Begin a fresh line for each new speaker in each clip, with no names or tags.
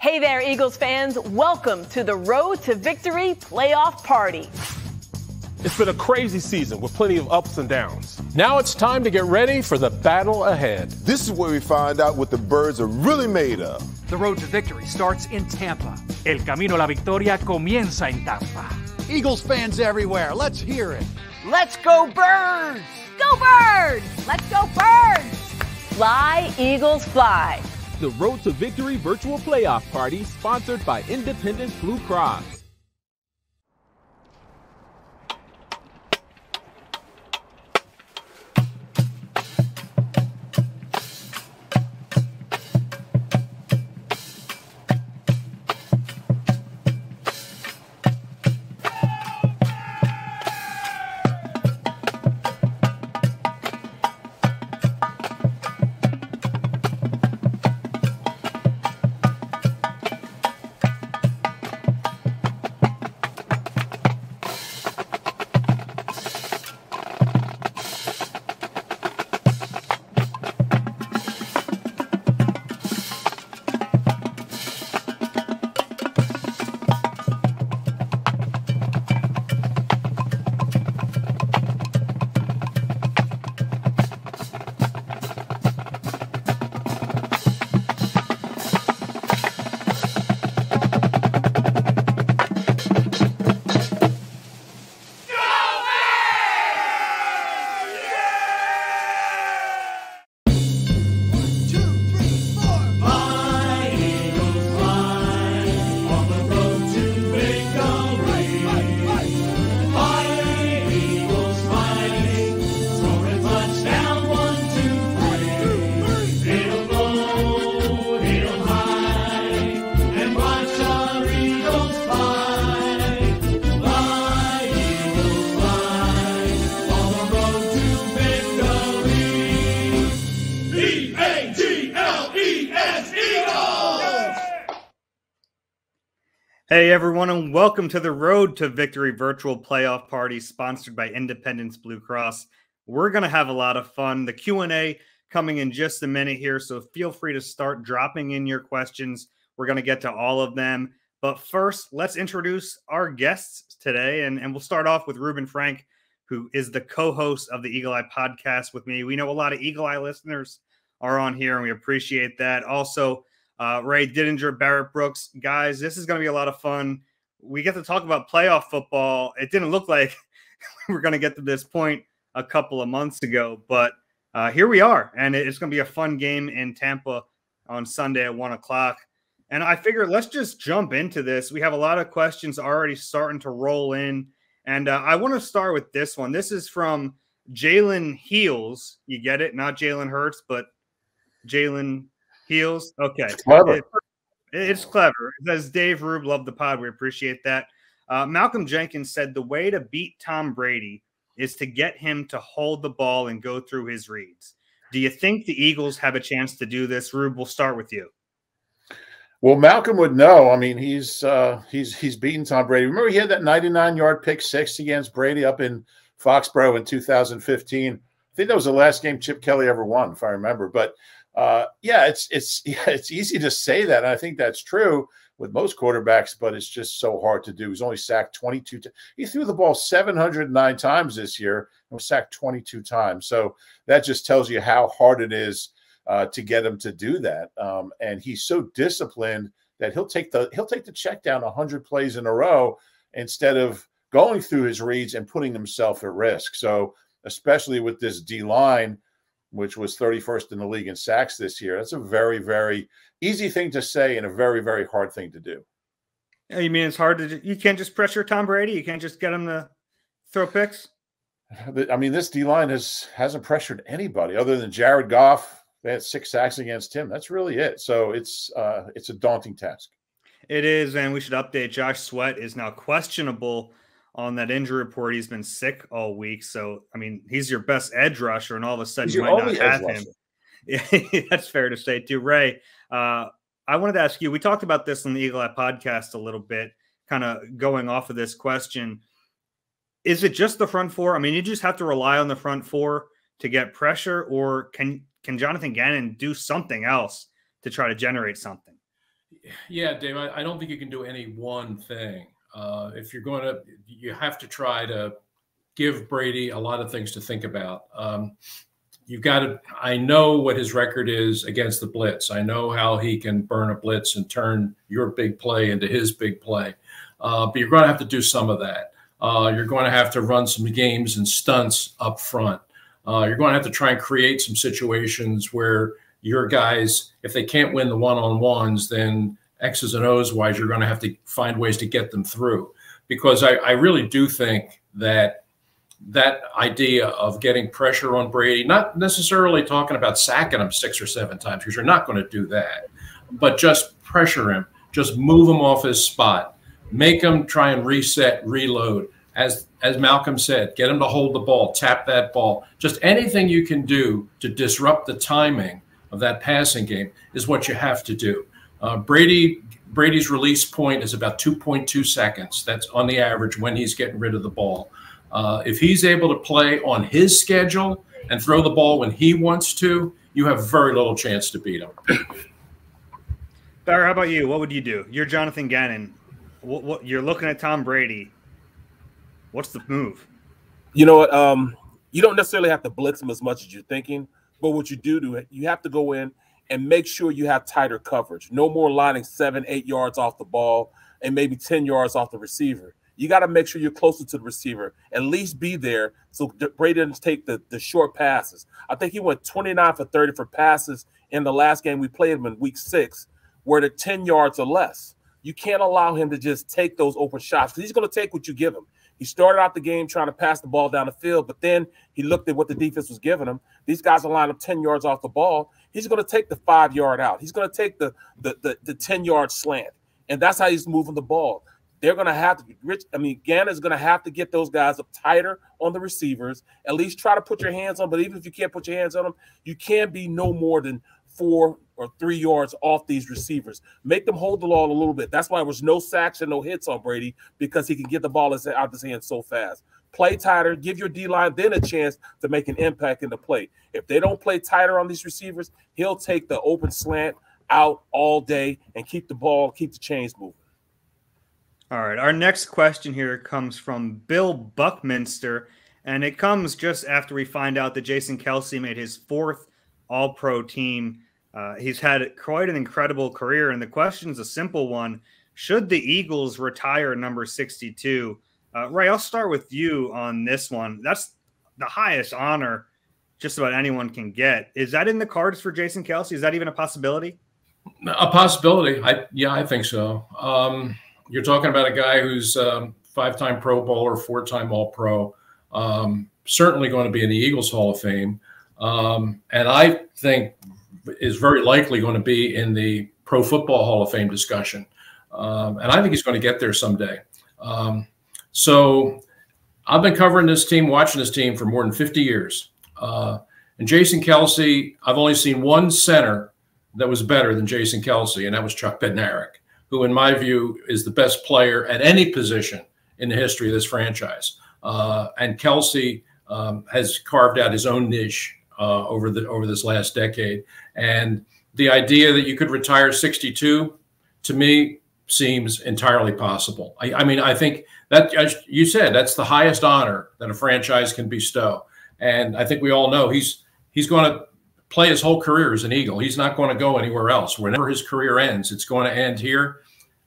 Hey there, Eagles fans. Welcome to the Road to Victory playoff party.
It's been a crazy season with plenty of ups and downs. Now it's time to get ready for the battle ahead.
This is where we find out what the birds are really made of.
The Road to Victory starts in Tampa. El camino a la victoria comienza en Tampa.
Eagles fans everywhere, let's hear it.
Let's go Birds!
Go Birds! Let's go Birds!
Fly, Eagles, fly.
The Road to Victory virtual playoff party sponsored by Independence Blue Cross.
Hey everyone, and welcome to the Road to Victory virtual playoff party sponsored by Independence Blue Cross. We're going to have a lot of fun. The Q&A coming in just a minute here, so feel free to start dropping in your questions. We're going to get to all of them. But first, let's introduce our guests today, and we'll start off with Ruben Frank, who is the co-host of the Eagle Eye podcast with me. We know a lot of Eagle Eye listeners are on here, and we appreciate that. Also, Ray Didinger, Barrett Brooks. Guys, this is going to be a lot of fun. We get to talk about playoff football. It didn't look like we were going to get to this point a couple of months ago, but here we are, and it's going to be a fun game in Tampa on Sunday at 1 o'clock. And I figured let's just jump into this. We have a lot of questions already starting to roll in, and I want to start with this one. This is from Jalen Heels. You get it? Not Jalen Hurts, but Jalen Heels. Okay.
It's clever.
It's clever. It says, Dave Rube, love the pod. We appreciate that. Malcolm Jenkins said the way to beat Tom Brady is to get him to hold the ball and go through his reads. Do you think the Eagles have a chance to do this? Rube, we'll start with you.
Well, Malcolm would know. I mean, he's beaten Tom Brady. Remember, he had that 99-yard pick six against Brady up in Foxborough in 2015. I think that was the last game Chip Kelly ever won, if I remember. But it's easy to say that, and I think that's true with most quarterbacks, but it's just so hard to do. He's only sacked 22 times. He threw the ball 709 times this year and was sacked 22 times. So that just tells you how hard it is to get him to do that. And he's so disciplined that he'll take the check down 100 plays in a row instead of going through his reads and putting himself at risk. So especially with this D-line, which was 31st in the league in sacks this year. That's a very, very easy thing to say and a very, very hard thing to do.
You mean it's hard to – you can't just pressure Tom Brady? You can't just get him to throw picks?
I mean, this D-line hasn't pressured anybody other than Jared Goff. They had 6 sacks against him. That's really it. So it's a daunting task.
It is, and we should update. Josh Sweat is now questionable on that injury report. He's been sick all week. So, I mean, he's your best edge rusher, and all of a sudden you might not have him. Yeah, that's fair to say too. Ray, I wanted to ask you, we talked about this on the Eagle Eye podcast a little bit, kind of going off of this question. Is it just the front four? I mean, you just have to rely on the front four to get pressure, or can Jonathan Gannon do something else to try to generate something?
Yeah, Dave, I don't think you can do any one thing. If you're going to, you have to try to give Brady a lot of things to think about. You've got to, I know what his record is against the blitz. I know how he can burn a blitz and turn your big play into his big play. But you're going to have to do some of that. You're going to have to run some games and stunts up front. You're going to have to try and create some situations where your guys, if they can't win the one-on-ones, then X's and O's wise, you're going to have to find ways to get them through. Because I really do think that idea of getting pressure on Brady, not necessarily talking about sacking him 6 or 7 times, because you're not going to do that, but just pressure him, just move him off his spot, make him try and reset, reload. As Malcolm said, get him to hold the ball, tap that ball. Just anything you can do to disrupt the timing of that passing game is what you have to do. Brady's release point is about 2.2 seconds. That's on the average when he's getting rid of the ball. If he's able to play on his schedule and throw the ball when he wants to, you have very little chance to beat him.
Barry, how about you? What would you do? You're Jonathan Gannon. What you're looking at Tom Brady. What's the move?
You know what? You don't necessarily have to blitz him as much as you're thinking, but what you do, you have to go in and make sure you have tighter coverage. No more lining 7, 8 yards off the ball and maybe 10 yards off the receiver. You got to make sure you're closer to the receiver, at least be there so Brady doesn't take the short passes. I think he went 29 for 30 for passes in the last game we played him in week 6, where they're 10 yards or less. You can't allow him to just take those open shots because he's going to take what you give him. He started out the game trying to pass the ball down the field, but then he looked at what the defense was giving him. These guys are lined up 10 yards off the ball. He's going to take the 5-yard out. He's going to take the 10-yard slant, and that's how he's moving the ball. They're going to have to Gannon's going to have to get those guys up tighter on the receivers, at least try to put your hands on. But even if you can't put your hands on them, you can't be no more than 4 or 3 yards off these receivers. Make them hold the ball a little bit. That's why there was no sacks and no hits on Brady, because he can get the ball out of his hands so fast. Play tighter, give your D-line then a chance to make an impact in the play. If they don't play tighter on these receivers, he'll take the open slant out all day and keep the chains moving.
All right, our next question here comes from Bill Buckminster, and it comes just after we find out that Jason Kelce made his 4th All-Pro team. He's had quite an incredible career, and the question's a simple one. Should the Eagles retire number 62? Ray, I'll start with you on this one. That's the highest honor just about anyone can get. Is that in the cards for Jason Kelce? Is that even a possibility?
A possibility. I think so. You're talking about a guy who's 5-time Pro Bowler, 4-time All-Pro, certainly going to be in the Eagles Hall of Fame, and I think is very likely going to be in the Pro Football Hall of Fame discussion. And I think he's going to get there someday. So I've been covering this team, watching this team for more than 50 years. And Jason Kelce, I've only seen one center that was better than Jason Kelce, and that was Chuck Bednarik, who in my view is the best player at any position in the history of this franchise. And Kelce has carved out his own niche over this last decade. And the idea that you could retire 62, to me, seems entirely possible. I think that, as you said, that's the highest honor that a franchise can bestow. And I think we all know he's going to play his whole career as an Eagle. He's not going to go anywhere else. Whenever his career ends, it's going to end here.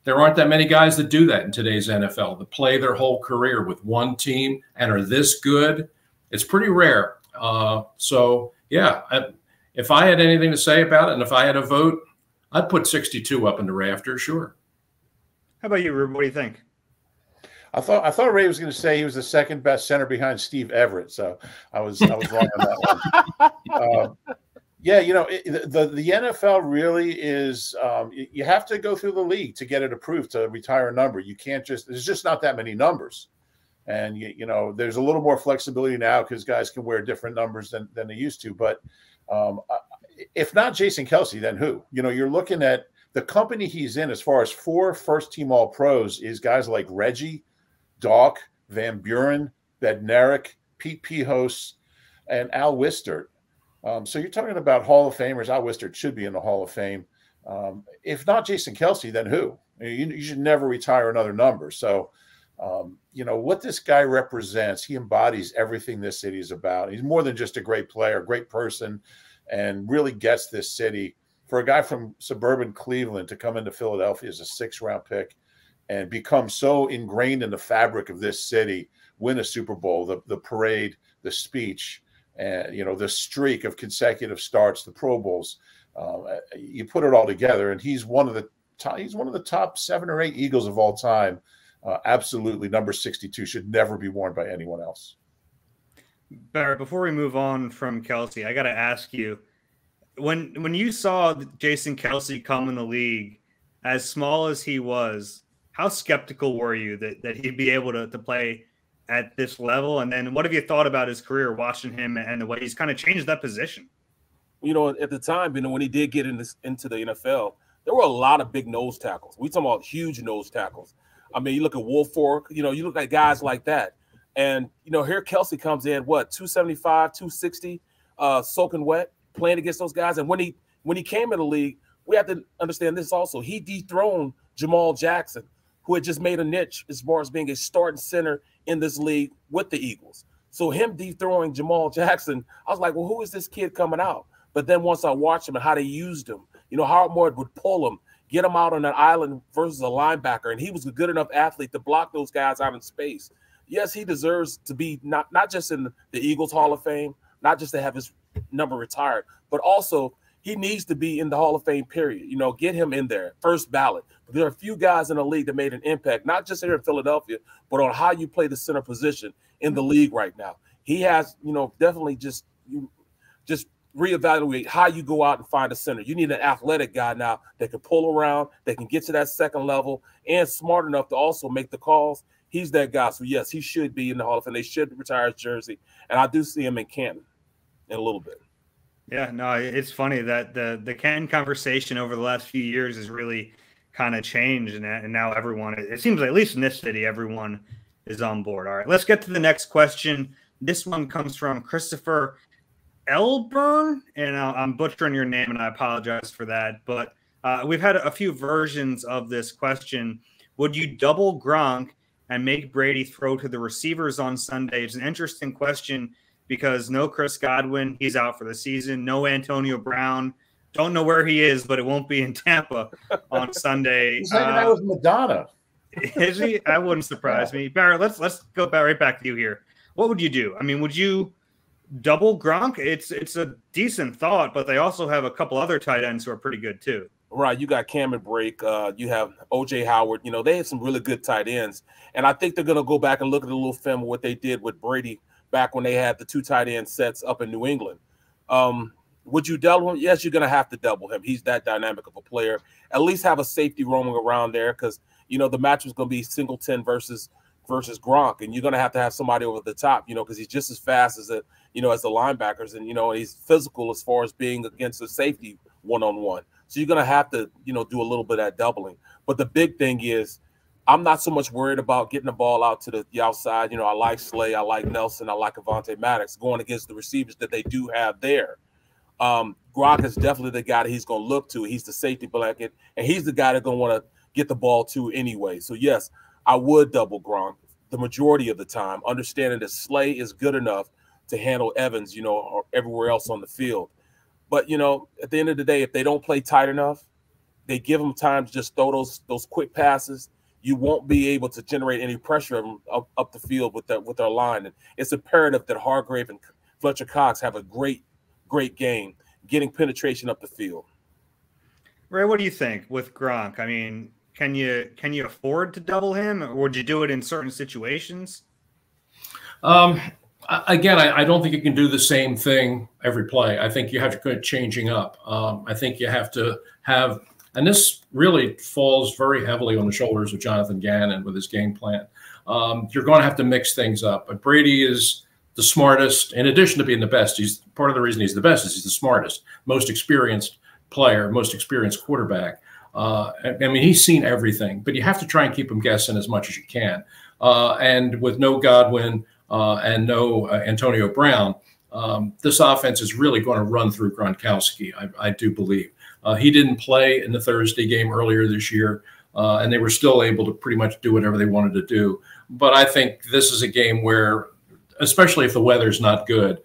There aren't that many guys that do that in today's NFL, that play their whole career with one team and are this good. It's pretty rare. So, yeah, if I had anything to say about it and if I had a vote, I'd put 62 up in the rafters, sure. How
about you, Ruben? What do you think?
I thought Ray was going to say he was the second best center behind Steve Everett, so I was wrong on that one. Yeah, the NFL really is. You have to go through the league to get it approved to retire a number. You can't there's just not that many numbers, and there's a little more flexibility now because guys can wear different numbers than they used to. But if not Jason Kelce, then who? You're looking at the company he's in as far as 4 first-team All-Pros is guys like Reggie, Doc, Van Buren, Bednarik, Pete Pihos, and Al Wistert. So you're talking about Hall of Famers. Al Wistert should be in the Hall of Fame. If not Jason Kelce, then who? You should never retire another number. So, you know, what this guy represents, he embodies everything this city is about. He's more than just a great player, a great person, and really gets this city. For a guy from suburban Cleveland to come into Philadelphia as a 6th-round pick and become so ingrained in the fabric of this city, win a Super Bowl, the parade, the speech, and, you know, the streak of consecutive starts, the Pro Bowls, you put it all together, and he's one of the top 7 or 8 Eagles of all time. Absolutely, number 62 should never be worn by anyone else.
Barrett, before we move on from Kelce, I got to ask you, when you saw Jason Kelce come in the league, as small as he was, how skeptical were you that he'd be able to play at this level? And then what have you thought about his career, watching him and the way he's kind of changed that position?
You know, at the time, you know, when he did get into the NFL, there were a lot of big nose tackles. We talking about huge nose tackles. I mean, you look at Wolfork, you know, you look at guys like that. And, you know, here Kelce comes in, 275, 260, soaking wet, playing against those guys. And when he came in the league, we have to understand this also. He dethroned Jamal Jackson, who had just made a niche as far as being a starting center in this league with the Eagles. So him dethroning Jamal Jackson, I was like, well, who is this kid coming out? But then once I watched him and how they used him, you know, how Moore would pull him, get him out on an island versus a linebacker, and he was a good enough athlete to block those guys out in space. Yes, he deserves to be not just in the Eagles Hall of Fame, not just to have his number retired, but also he needs to be in the Hall of Fame, period. You know, get him in there, first ballot. But there are a few guys in the league that made an impact, not just here in Philadelphia, but on how you play the center position in the league right now. He has, you know, definitely just reevaluate how you go out and find a center. You need an athletic guy now that can pull around, that can get to that second level, and smart enough to also make the calls. He's that guy. So, yes, he should be in the Hall of Fame. They should retire his jersey. And I do see him in Canton in a little bit.
Yeah, no, it's funny that the Canton conversation over the last few years has really kind of changed. And now everyone, it seems like, at least in this city, everyone is on board. All right, let's get to the next question. This one comes from Christopher Elburn, and I'm butchering your name, and I apologize for that. But we've had a few versions of this question. Would you double Gronk and make Brady throw to the receivers on Sunday? It's an interesting question because no Chris Godwin, he's out for the season. No Antonio Brown. Don't know where he is, but it won't be in Tampa on Sunday.
He's hanging out with Madonna.
Is he? That wouldn't surprise me. Barrett, let's go right back to you here. What would you do? I mean, would you double Gronk? It's a decent thought, but they also have a couple other tight ends who are pretty good too.
Right, you got Cameron Brake, you have O.J. Howard. You know, they have some really good tight ends, and I think they're going to go back and look at a little film of what they did with Brady back when they had the 2 tight end sets up in New England. Would you double him? Yes, you're going to have to double him. He's that dynamic of a player. At least have a safety roaming around there because, you know, the match is going to be Singleton versus Gronk, and you're going to have somebody over the top, you know, because he's just as fast as the linebackers, and, you know, he's physical as far as being against the safety one-on-one. So you're going to have to, you know, do a little bit of that doubling. But the big thing is I'm not so much worried about getting the ball out to the outside. You know, I like Slay, I like Nelson, I like Avonte Maddox going against the receivers that they do have there. Gronk is definitely the guy that he's going to look to. He's the safety blanket, and he's the guy that's going to want to get the ball to anyway. So, yes, I would double Gronk the majority of the time, understanding that Slay is good enough to handle Evans, you know, or everywhere else on the field. But, you know, at the end of the day, if they don't play tight enough, they give them time to just throw those quick passes, you won't be able to generate any pressure up the field with their line. And it's imperative that Hargrave and Fletcher Cox have a great game, getting penetration up the field.
Ray, what do you think with Gronk? I mean, can you afford to double him, or would you do it in certain situations?
Again, I don't think you can do the same thing every play. I think you have to go changing up. I think you have to have, and this really falls very heavily on the shoulders of Jonathan Gannon with his game plan. You're going to have to mix things up. But Brady is the smartest. In addition to being the best, he's part of the reason he's the best is he's the smartest, most experienced player, most experienced quarterback. I mean, he's seen everything, but you have to try and keep him guessing as much as you can. And with no Godwin and no Antonio Brown, this offense is really going to run through Gronkowski, I do believe. He didn't play in the Thursday game earlier this year, and they were still able to pretty much do whatever they wanted to do. But I think this is a game where, especially if the weather's not good,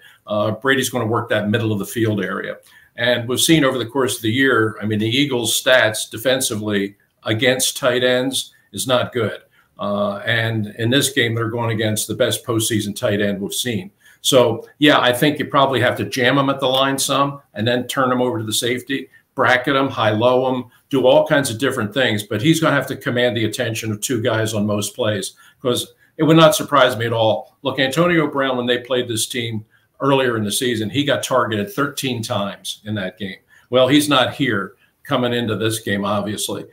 Brady's going to work that middle of the field area. And we've seen over the course of the year, I mean, the Eagles' stats defensively against tight ends is not good. And in this game, they're going against the best postseason tight end we've seen. So, yeah, I think you probably have to jam them at the line some and then turn them over to the safety, bracket them, high-low them, do all kinds of different things. But he's going to have to command the attention of two guys on most plays, because it would not surprise me at all. Look, Antonio Brown, when they played this team earlier in the season, he got targeted 13 times in that game. Well, he's not here coming into this game, obviously.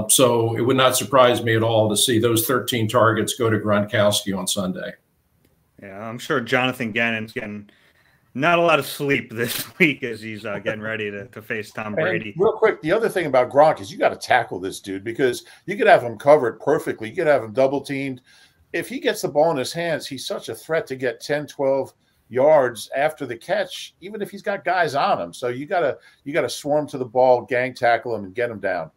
So it would not surprise me at all to see those 13 targets go to Gronkowski on Sunday.
Yeah, I'm sure Jonathan Gannon's getting not a lot of sleep this week as he's getting ready to face Tom Brady.
And real quick, the other thing about Gronk is you got to tackle this dude, because you could have him covered perfectly. You could have him double-teamed. If he gets the ball in his hands, he's such a threat to get 10, 12 yards after the catch, even if he's got guys on him. So you gotta swarm to the ball, gang tackle him, and get him down.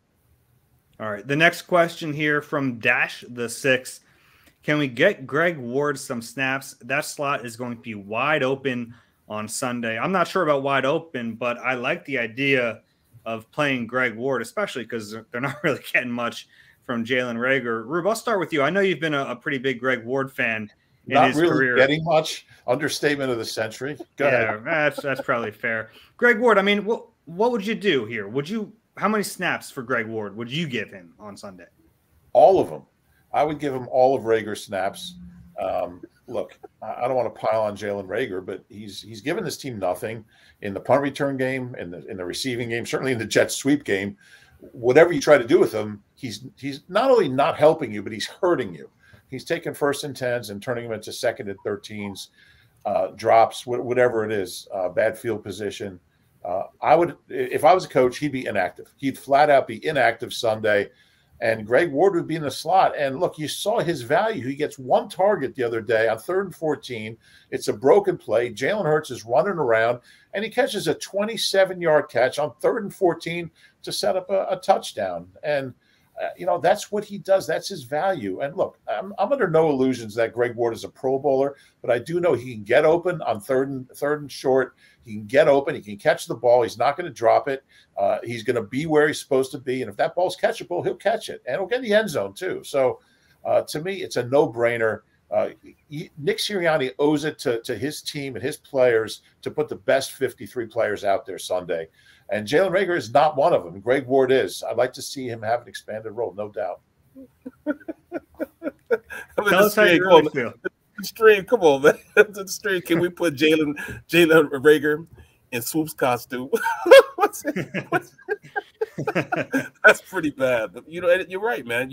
All right. The next question here from Dash the 6. Can we get Greg Ward some snaps? That slot is going to be wide open on Sunday. I'm not sure about wide open, but I like the idea of playing Greg Ward, especially because they're not really getting much from Jalen Reagor. Rube, I'll start with you. I know you've been a pretty big Greg Ward fan in
not
his
really
career.
Getting much. Understatement of the century. Go ahead.
That's probably fair. Greg Ward, I mean, what would you do here? How many snaps for Greg Ward would you give him on Sunday?
All of them. I would give him all of Reagor's snaps. Look, I don't want to pile on Jalen Reagor, but he's given this team nothing in the punt return game, in the receiving game, certainly in the jet sweep game. Whatever you try to do with him, he's not only not helping you, but he's hurting you. He's taking 1st and 10s and turning them into 2nd and 13s, drops, whatever it is, bad field position. If I was a coach, he'd be inactive. He'd flat out be inactive Sunday. And Greg Ward would be in the slot. And look, you saw his value. He gets 1 target the other day on 3rd and 14. It's a broken play. Jalen Hurts is running around, and he catches a 27-yard catch on 3rd and 14 to set up a touchdown. And, that's what he does. That's his value. And look, I'm under no illusions that Greg Ward is a Pro Bowler, but I do know he can get open on third and short. He can get open. He can catch the ball. He's not going to drop it. He's going to be where he's supposed to be. And if that ball's catchable, he'll catch it. And he'll get in the end zone too. So to me, it's a no-brainer. Nick Sirianni owes it to his team and his players to put the best 53 players out there Sunday. And Jalen Reagor is not one of them. Greg Ward is. I'd like to see him have an expanded role, no doubt.
Tell us how you really feel.
Stream, come on, man. The stream. Can we put Jalen Reagor in Swoop's costume? That's pretty bad. But you're right, man.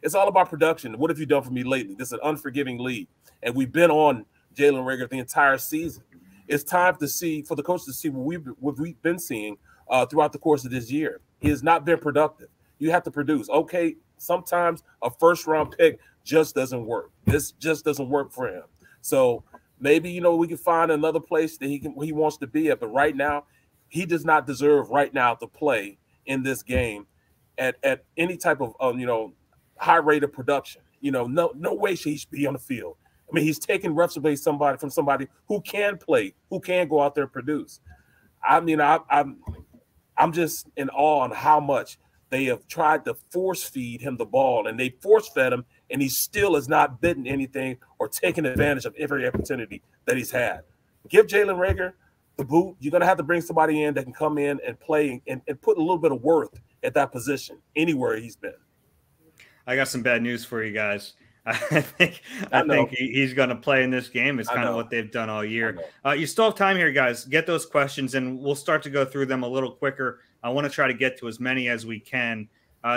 It's all about production. What have you done for me lately? This is an unforgiving league, and we've been on Jalen Reagor the entire season. It's time for the coach to see what we've been seeing throughout the course of this year. He has not been productive. You have to produce. Okay, sometimes a 1st-round pick just doesn't work. This just doesn't work for him. So maybe, we can find another place that he wants to be at. But right now, he does not deserve right now to play in this game at any type of, high rate of production. No way he should be on the field. I mean, he's taking reps away from somebody who can play, who can go out there and produce. I mean, I'm just in awe on how much they have tried to force feed him the ball, and they force fed him, and he still has not bitten anything or taken advantage of every opportunity that he's had. Give Jalen Reagor the boot. You're going to have to bring somebody in that can come in and play and put a little bit of worth at that position anywhere he's been.
I got some bad news for you guys. I think he's going to play in this game. It's kind of what they've done all year. You still have time here, guys. Get those questions, and we'll start to go through them a little quicker. I want to try to get to as many as we can.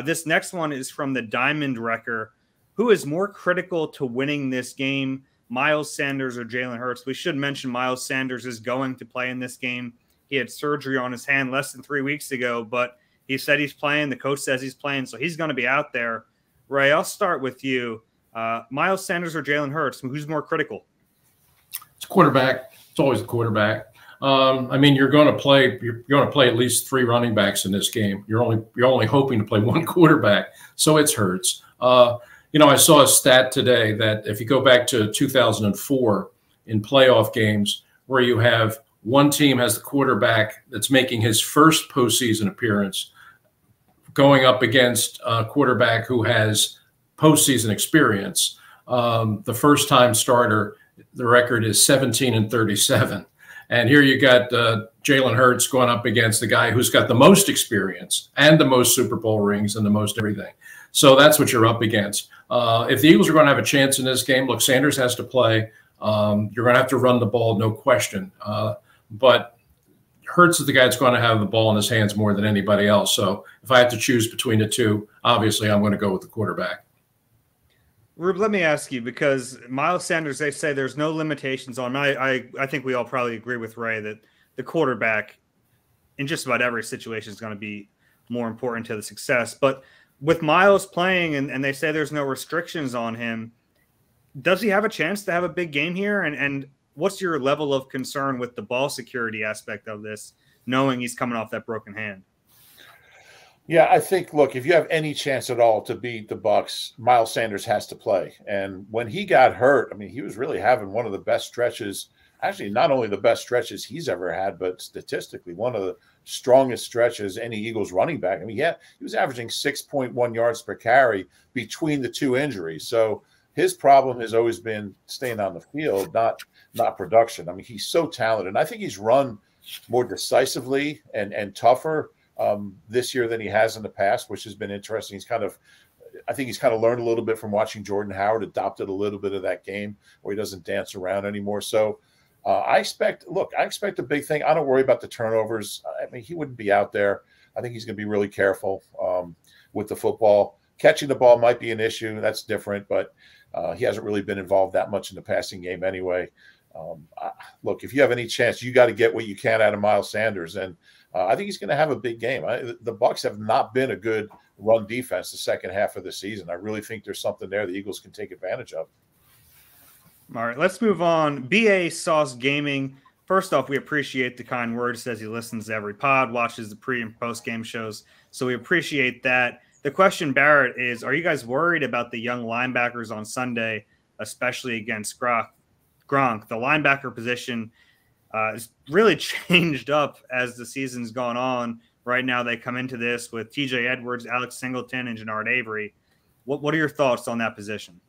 This next one is from the Diamond Wrecker. Who is more critical to winning this game, Miles Sanders or Jalen Hurts? We should mention Miles Sanders is going to play in this game. He had surgery on his hand less than 3 weeks ago, but he said he's playing. The coach says he's playing, so he's going to be out there. Ray, I'll start with you. Miles Sanders or Jalen Hurts, who's more critical?
It's quarterback. It's always the quarterback. I mean, you're going to play at least 3 running backs in this game. You're only hoping to play 1 quarterback, so it's Hurts. I saw a stat today that if you go back to 2004 in playoff games where you have one team has the quarterback that's making his first postseason appearance going up against a quarterback who has postseason experience, the first-time starter, the record is 17-37. And here you got Jalen Hurts going up against the guy who's got the most experience and the most Super Bowl rings and the most everything. So that's what you're up against. If the Eagles are going to have a chance in this game, look, Sanders has to play. You're going to have to run the ball, no question. But Hurts is the guy that's going to have the ball in his hands more than anybody else. So if I have to choose between the two, obviously I'm going to go with the quarterback.
Rube, let me ask you, because Miles Sanders, they say there's no limitations on him. I think we all probably agree with Ray that the quarterback in just about every situation is going to be more important to the success. But with Miles playing and they say there's no restrictions on him, does he have a chance to have a big game here? And what's your level of concern with the ball security aspect of this, knowing he's coming off that broken hand?
Yeah, I think, look, if you have any chance at all to beat the Bucs, Miles Sanders has to play. And when he got hurt, I mean, he was really having one of the best stretches, actually not only the best stretches he's ever had, but statistically one of the strongest stretches any Eagles running back. I mean, he was averaging 6.1 yards per carry between the 2 injuries. So his problem has always been staying on the field, not production. I mean, he's so talented. And I think he's run more decisively and tougher this year than he has in the past, which has been interesting. I think he's kind of learned a little bit from watching Jordan Howard, adopted a little bit of that game where he doesn't dance around anymore. So I expect a big thing. I don't worry about the turnovers. I mean, he wouldn't be out there. I think he's going to be really careful with the football. Catching the ball might be an issue. That's different, but he hasn't really been involved that much in the passing game anyway. Look, if you have any chance, you got to get what you can out of Miles Sanders. And I think he's going to have a big game. The Bucs have not been a good run defense the second half of the season. I really think there's something there the Eagles can take advantage of.
All right, let's move on. BA Sauce Gaming. First off, we appreciate the kind words. Says he listens to every pod, watches the pre and post game shows. So we appreciate that. The question, Barrett, is, are you guys worried about the young linebackers on Sunday, especially against Gronk? The linebacker position has really changed up as the season's gone on. Right now, they come into this with TJ Edwards, Alex Singleton, and Jannard Avery. What are your thoughts on that position?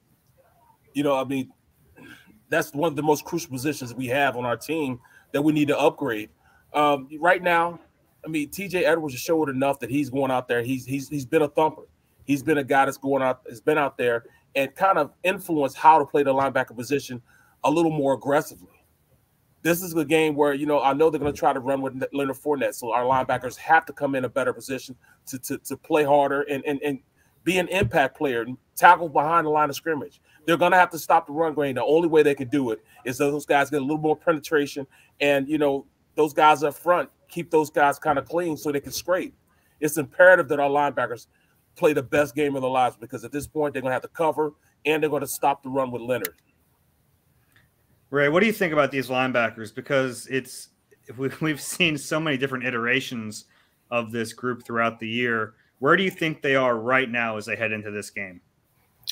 I mean, that's one of the most crucial positions we have on our team that we need to upgrade. Right now, I mean, TJ Edwards has showed enough that he's going out there. He's been a thumper. He's been a guy that's been out there and kind of influenced how to play the linebacker position a little more aggressively. This is a game where, I know they're going to try to run with Leonard Fournette, so our linebackers have to come in a better position to play harder and be an impact player, and tackle behind the line of scrimmage. They're going to have to stop the run game. The only way they can do it is those guys get a little more penetration, and, those guys up front, keep those guys kind of clean so they can scrape. It's imperative that our linebackers play the best game of their lives, because at this point they're going to have to cover and they're going to stop the run with Leonard.
Ray, what do you think about these linebackers? Because we've seen so many different iterations of this group throughout the year. Where do you think they are right now as they head into this game?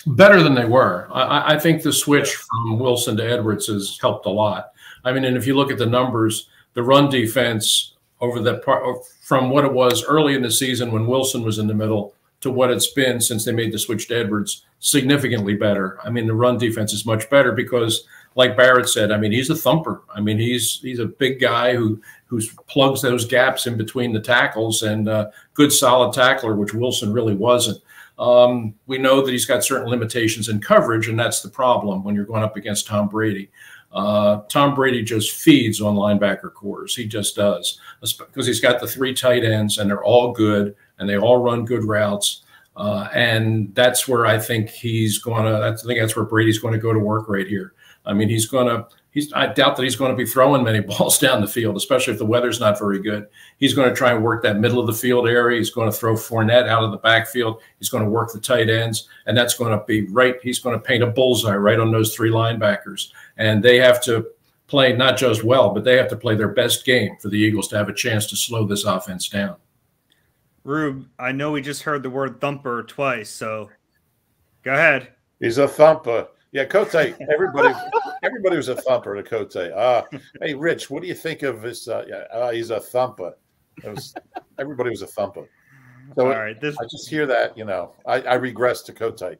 Better than they were. I think the switch from Wilson to Edwards has helped a lot. I mean, and if you look at the numbers, the run defense over that part, from what it was early in the season when Wilson was in the middle to what it's been since they made the switch to Edwards, significantly better. I mean, the run defense is much better because, like Barrett said, I mean, he's a thumper. I mean, he's a big guy who plugs those gaps in between the tackles, and good solid tackler, which Wilson really wasn't. We know that he's got certain limitations in coverage, and that's the problem when you're going up against Tom Brady. Tom Brady just feeds on linebacker cores. He just does, because he's got the 3 tight ends, and they're all good, and they all run good routes. And that's where I think that's where Brady's going to go to work right here. I mean, I doubt that he's going to be throwing many balls down the field, especially if the weather's not very good. He's going to try and work that middle of the field area. He's going to throw Fournette out of the backfield. He's going to work the tight ends, and that's going to be right. He's going to paint a bullseye right on those 3 linebackers, and they have to play not just well, but they have to play their best game for the Eagles to have a chance to slow this offense down.
Rube, I know we just heard the word thumper twice, so go ahead.
He's a thumper. Yeah, Cote. Everybody was a thumper to Cote. Hey, Rich, what do you think of this? He's a thumper. Everybody was a thumper. So
all right,
I just hear that, I regress to Cote.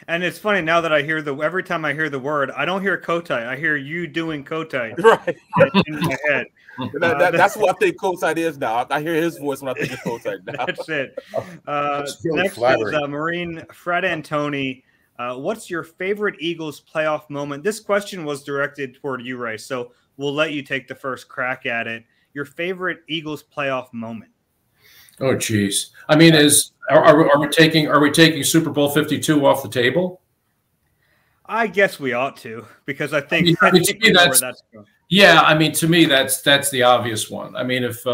And it's funny now that I hear every time I hear the word, I don't hear Cote. I hear you doing Cote
right
in my head.
That's what I think Cote is now. I hear his voice when I think of Cote now.
That's it.
Really
next
flattering.
is Marine Fred Antoni. What's your favorite Eagles playoff moment? This question was directed toward you, Ray, so we'll let you take the first crack at it. Your favorite Eagles playoff moment?
Oh, geez. I mean, are we taking Super Bowl 52 off the table?
I guess we ought to, because I think,
to me, that's going. Yeah, I mean, to me, that's the obvious one. I mean, if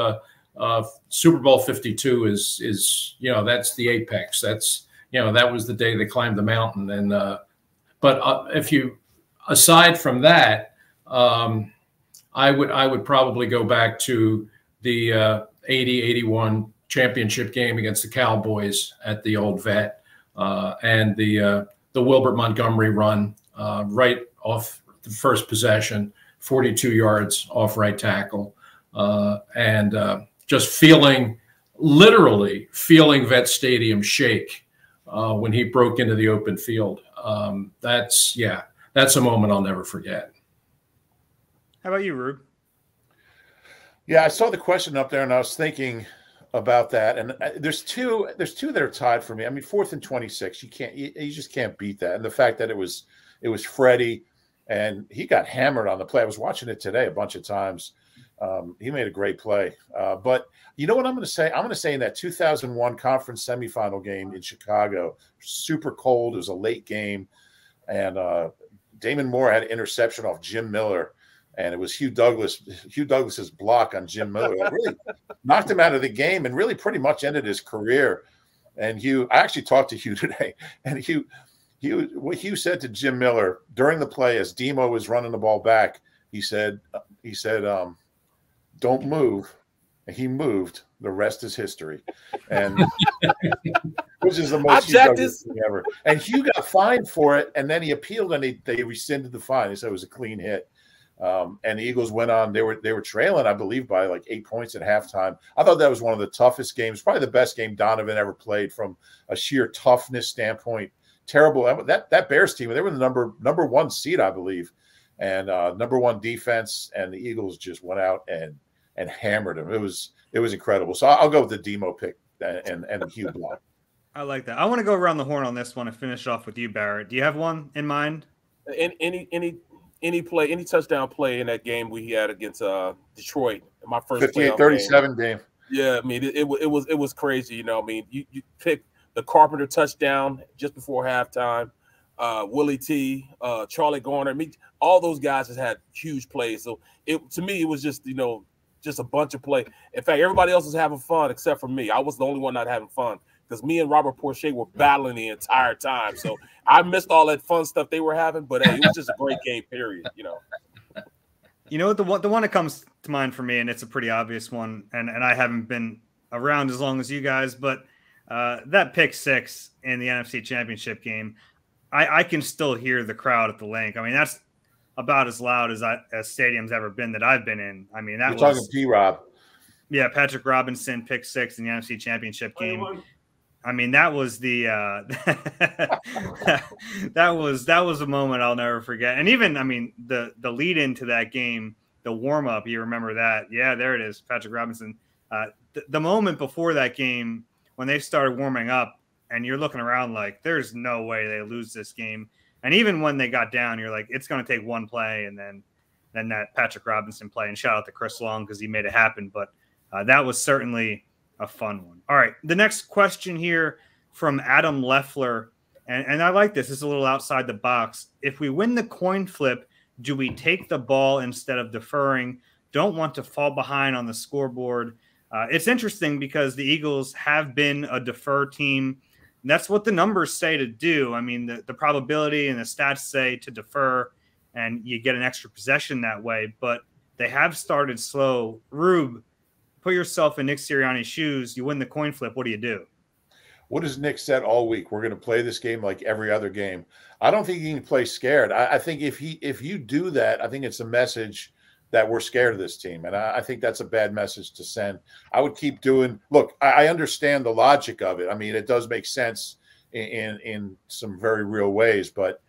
Super Bowl 52 is that's the apex. That's that was the day they climbed the mountain. And but if you aside from that, I would probably go back to the 80-81 championship game against the Cowboys at the old vet, and the Wilbert Montgomery run right off the first possession, 42 yards off right tackle, and just literally feeling Vet Stadium shake when he broke into the open field. That's a moment I'll never forget.
How about you, Rube?
Yeah, I saw the question up there, and I was thinking about that. And there's two that are tied for me. I mean, 4th and 26, you just can't beat that. And the fact that it was Freddie, and he got hammered on the play. I was watching it today a bunch of times. He made a great play. But you know what I'm going to say? I'm going to say in that 2001 conference semifinal game in Chicago, super cold. It was a late game, and Damon Moore had an interception off Jim Miller. And it was Hugh Douglas's block on Jim Miller that really knocked him out of the game and really pretty much ended his career. And I actually talked to Hugh today, and what Hugh said to Jim Miller during the play as Demo was running the ball back, he said, "Don't move." And he moved. The rest is history. And which is the most Hugh Douglas thing ever. And Hugh got fined for it, and then he appealed, and they rescinded the fine. He said it was a clean hit. And the Eagles went on. They were trailing, I believe, by like 8 points at halftime. I thought that was one of the toughest games, probably the best game Donovan ever played from a sheer toughness standpoint. Terrible. That Bears team, they were the number one seed, I believe, and number one defense. And the Eagles just went out and hammered them. It was incredible. So I'll go with the Demo pick and the Hugh block.
I like that. I want to go around the horn on this one and finish off with you, Barrett. Do you have one in mind?
Any touchdown play in that game we had against Detroit, my first
58-37 game.
Yeah, I mean it was crazy. I mean you pick the Carpenter touchdown just before halftime, Willie T, Charlie Garner. I mean all those guys just had huge plays. So to me it was just just a bunch of play. In fact, everybody else was having fun except for me. I was the only one not having fun, because me and Robert Porcher were battling the entire time. So I missed all that fun stuff they were having, but hey, it was just a great game, period.
The one that comes to mind for me, and it's a pretty obvious one, and I haven't been around as long as you guys, but that pick six in the NFC Championship game, I can still hear the crowd at the Link. I mean, that's about as loud as stadium's ever been that I've been in. I mean,
You're talking P-Rob.
Yeah, Patrick Robinson pick six in the NFC Championship game. I mean, that was the that was a moment I'll never forget. And even, I mean, the lead into that game, the warm up, you remember that? Yeah, there it is, Patrick Robinson. The moment before that game when they started warming up, and you're looking around like, there's no way they lose this game. And even when they got down, you're like, it's going to take one play, and then that Patrick Robinson play. And shout out to Chris Long because he made it happen. But that was certainly a fun one. All right, the next question here from Adam Leffler, and I like this. It's a little outside the box. If we win the coin flip, do we take the ball instead of deferring? Don't want to fall behind on the scoreboard. It's interesting because the Eagles have been a defer team. And that's what the numbers say to do. I mean, the probability and the stats say to defer. and you get an extra possession that way. But they have started slow. Rube, put yourself in Nick Sirianni's shoes. You win the coin flip. What do you do?
What has Nick said all week? We're going to play this game like every other game. I don't think he can play scared. I think if you do that, I think it's a message that we're scared of this team. And I think that's a bad message to send. I would keep doing – look, I understand the logic of it. I mean, it does make sense in some very real ways. But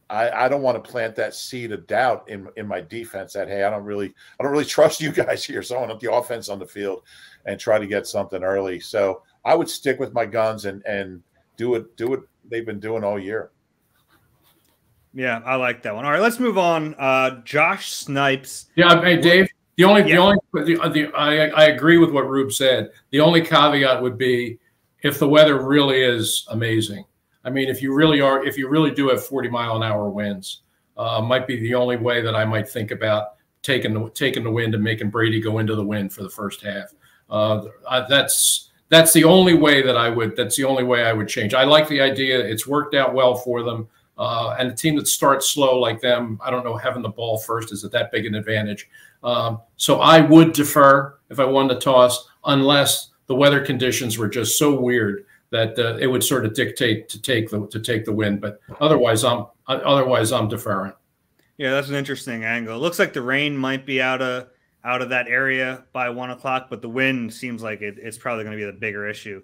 I don't want to plant that seed of doubt in my defense that, hey, I don't really trust you guys here. So I want the offense on the field and try to get something early. So I would stick with my guns and do what they've been doing all year.
Yeah, I like that one. All right, let's move on. Josh Snipes.
Yeah, hey, Dave. I agree with what Rube said. The only caveat would be if the weather really is amazing. I mean, if you really do have 40-mile-an-hour winds, might be the only way that I might think about taking the wind and making Brady go into the wind for the first half. That's the only way that I would. That's the only way I would change. I like the idea. It's worked out well for them. And a team that starts slow like them, I don't know, having the ball first is that big an advantage. So I would defer if I wanted to toss, unless the weather conditions were just so weird that it would sort of dictate to take the win. But otherwise, I'm deferring.
Yeah, that's an interesting angle. It looks like the rain might be out of that area by 1 o'clock, but the wind seems like it's probably going to be the bigger issue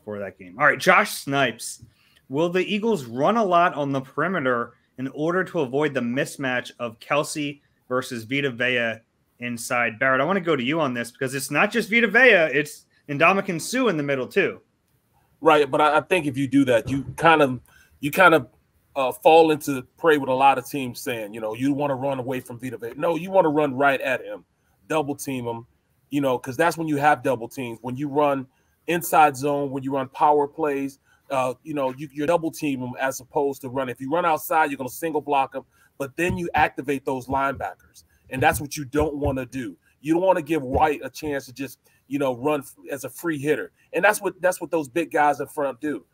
for that game. All right, Josh Snipes. Will the Eagles run a lot on the perimeter in order to avoid the mismatch of Kelsey versus Vita Vea inside? Barrett, I want to go to you on this because it's not just Vita Vea, it's Ndamukong Suh in the middle too.
Right, but I think if you do that, you kind of fall into prey with a lot of teams saying, you want to run away from Vita Vea. No, you want to run right at him, double team him, because that's when you have double teams. When you run inside zone, when you run power plays, you double team them as opposed to run. If you run outside, you're going to single block them, but then you activate those linebackers, and that's what you don't want to do. You don't want to give White a chance to just run as a free hitter, and that's what those big guys in front do.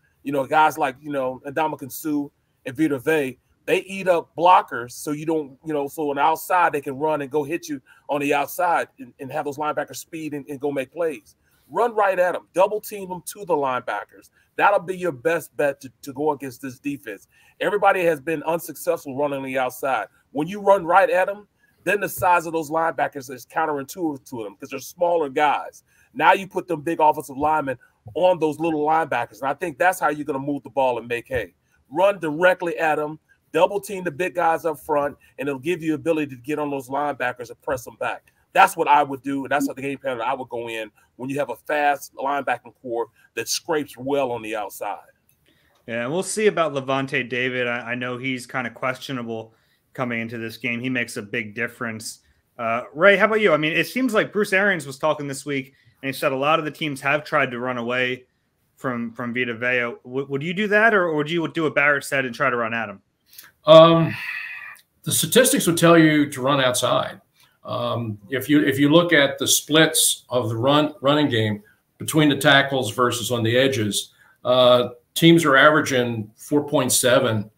Guys like Ndamukong Suh and Vita Vea, they eat up blockers, so you don't so on the outside they can run and go hit you on the outside and have those linebackers speed and go make plays. Run right at them, double team them to the linebackers. That'll be your best bet to go against this defense. Everybody has been unsuccessful running on the outside. When you run right at them, then the size of those linebackers is counterintuitive to them because they're smaller guys. Now you put them big offensive linemen on those little linebackers, and I think that's how you're going to move the ball and make hay. Run directly at them, double team the big guys up front, and it'll give you the ability to get on those linebackers and press them back. That's what I would do, and that's what the game plan that I would go in when you have a fast linebacking core that scrapes well on the outside.
Yeah, we'll see about Levante David. I know he's kind of questionable coming into this game. He makes a big difference. Ray, how about you? I mean, it seems like Bruce Arians was talking this week, and he said a lot of the teams have tried to run away from Vita Vea. Would you do that, or would you do what Barrett said and try to run at him?
The statistics would tell you to run outside. If you look at the splits of the running game between the tackles versus on the edges, teams are averaging 4.7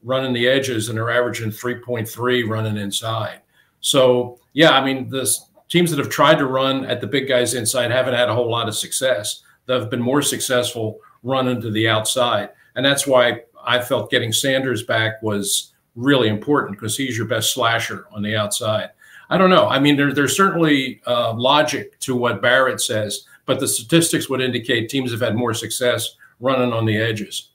running the edges, and they're averaging 3.3 running inside. So, yeah, I mean, the teams that have tried to run at the big guys inside haven't had a whole lot of success. They've been more successful running to the outside. And that's why I felt getting Sanders back was really important, because he's your best slasher on the outside. I don't know. I mean, there's certainly logic to what Barrett says, but the statistics would indicate teams have had more success running on the edges.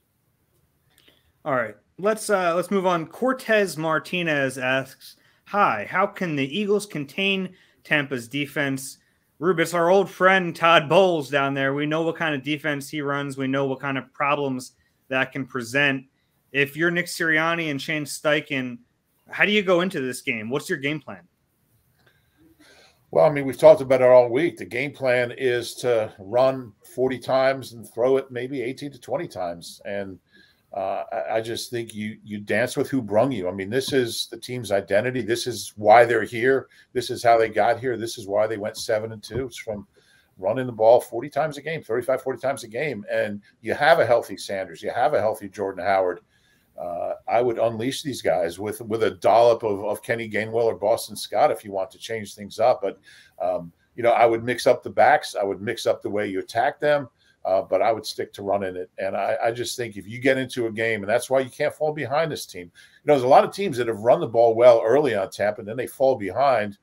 All right, let's move on. Cortez Martinez asks, "Hi, how can the Eagles contain Tampa's defense?" Rube, it's our old friend Todd Bowles down there. We know what kind of defense he runs. We know what kind of problems that can present. If you're Nick Sirianni and Shane Steichen, how do you go into this game? What's your game plan?
Well, I mean, we've talked about it all week. The game plan is to run 40 times and throw it maybe 18 to 20 times. And I just think you dance with who brung you. I mean, this is the team's identity. This is why they're here. This is how they got here. This is why they went 7-2. It's from running the ball 40 times a game, 35, 40 times a game. And you have a healthy Sanders. You have a healthy Jordan Howard. I would unleash these guys with a dollop of Kenny Gainwell or Boston Scott if you want to change things up. But, I would mix up the backs. I would mix up the way you attack them. But I would stick to running it. And I just think if you get into a game, and that's why you can't fall behind this team. There's a lot of teams that have run the ball well early on Tampa, and then they fall behind.